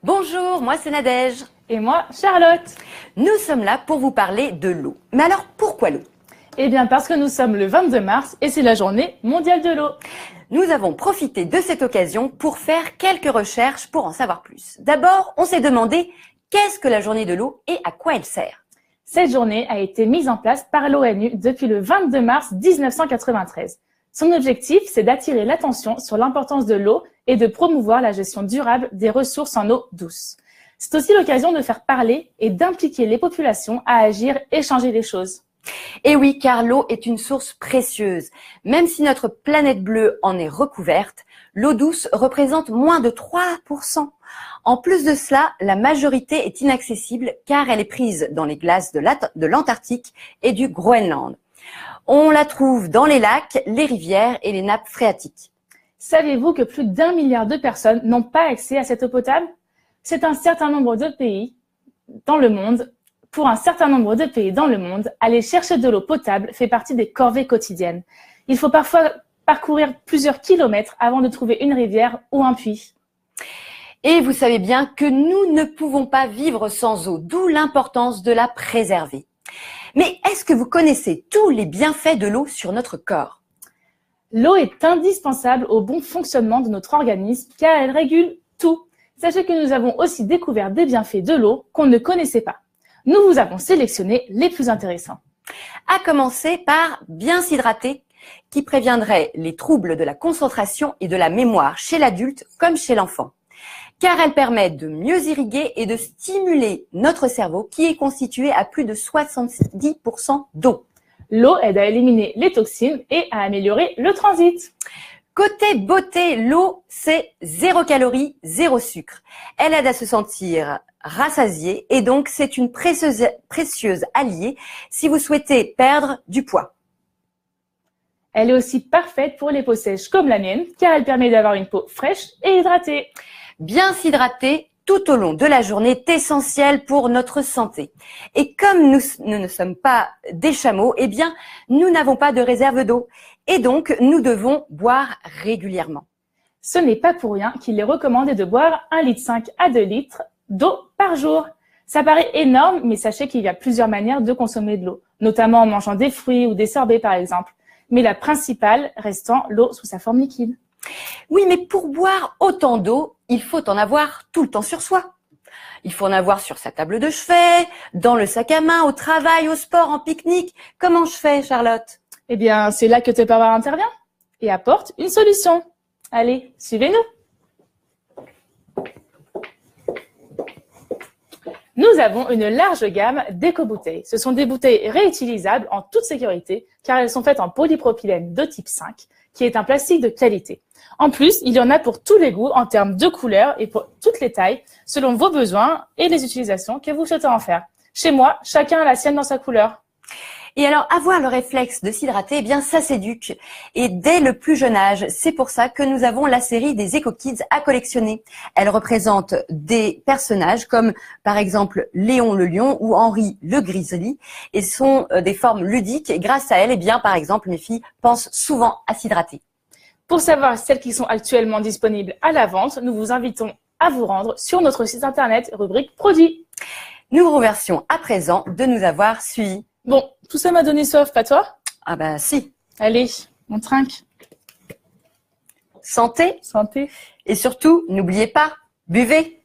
Bonjour, moi c'est Nadège. Et moi, Charlotte. Nous sommes là pour vous parler de l'eau. Mais alors, pourquoi l'eau? Eh bien, parce que nous sommes le 22 mars et c'est la journée mondiale de l'eau. Nous avons profité de cette occasion pour faire quelques recherches pour en savoir plus. D'abord, on s'est demandé qu'est-ce que la journée de l'eau et à quoi elle sert. Cette journée a été mise en place par l'ONU depuis le 22 mars 1993. Son objectif, c'est d'attirer l'attention sur l'importance de l'eau et de promouvoir la gestion durable des ressources en eau douce. C'est aussi l'occasion de faire parler et d'impliquer les populations à agir et changer les choses. Et oui, car l'eau est une source précieuse. Même si notre planète bleue en est recouverte, l'eau douce représente moins de 3%. En plus de cela, la majorité est inaccessible car elle est prise dans les glaces de l'Antarctique et du Groenland. On la trouve dans les lacs, les rivières et les nappes phréatiques. Savez-vous que plus d'1 milliard de personnes n'ont pas accès à cette eau potable? C'est un certain nombre de pays dans le monde. Pour un certain nombre de pays dans le monde, aller chercher de l'eau potable fait partie des corvées quotidiennes. Il faut parfois parcourir plusieurs kilomètres avant de trouver une rivière ou un puits. Et vous savez bien que nous ne pouvons pas vivre sans eau, d'où l'importance de la préserver. Mais est-ce que vous connaissez tous les bienfaits de l'eau sur notre corps? L'eau est indispensable au bon fonctionnement de notre organisme car elle régule tout. Sachez que nous avons aussi découvert des bienfaits de l'eau qu'on ne connaissait pas. Nous vous avons sélectionné les plus intéressants. À commencer par bien s'hydrater, qui préviendrait les troubles de la concentration et de la mémoire chez l'adulte comme chez l'enfant. Car elle permet de mieux irriguer et de stimuler notre cerveau qui est constitué à plus de 70% d'eau. L'eau aide à éliminer les toxines et à améliorer le transit. Côté beauté, l'eau, c'est 0 calories, 0 sucre. Elle aide à se sentir rassasié et donc c'est une précieuse alliée si vous souhaitez perdre du poids. Elle est aussi parfaite pour les peaux sèches comme la mienne car elle permet d'avoir une peau fraîche et hydratée. Bien s'hydrater tout au long de la journée est essentiel pour notre santé. Et comme nous ne sommes pas des chameaux, eh bien, nous n'avons pas de réserve d'eau. Et donc, nous devons boire régulièrement. Ce n'est pas pour rien qu'il est recommandé de boire 1,5 litre à 2 litres d'eau par jour. Ça paraît énorme, mais sachez qu'il y a plusieurs manières de consommer de l'eau, notamment en mangeant des fruits ou des sorbets par exemple. Mais la principale restant l'eau sous sa forme liquide. Oui, mais pour boire autant d'eau, il faut en avoir tout le temps sur soi. Il faut en avoir sur sa table de chevet, dans le sac à main, au travail, au sport, en pique-nique. Comment je fais, Charlotte? Eh bien, c'est là que Tupperware intervient et apporte une solution. Allez, suivez-nous. Nous avons une large gamme d'éco-bouteilles. Ce sont des bouteilles réutilisables en toute sécurité car elles sont faites en polypropylène de type 5, qui est un plastique de qualité. En plus, il y en a pour tous les goûts en termes de couleurs et pour toutes les tailles, selon vos besoins et les utilisations que vous souhaitez en faire. Chez moi, chacun a la sienne dans sa couleur. Et alors, avoir le réflexe de s'hydrater, eh bien, ça s'éduque. Et dès le plus jeune âge, c'est pour ça que nous avons la série des Eco Kids à collectionner. Elle représente des personnages comme, par exemple, Léon le lion ou Henri le grizzly et sont des formes ludiques. Et grâce à elles, eh bien, par exemple, mes filles pensent souvent à s'hydrater. Pour savoir celles qui sont actuellement disponibles à la vente, nous vous invitons à vous rendre sur notre site internet, rubrique produits. Nous vous remercions à présent de nous avoir suivis. Bon, tout ça m'a donné soif, pas toi? Ah ben si. Allez, on trinque. Santé. Santé. Et surtout, n'oubliez pas, buvez.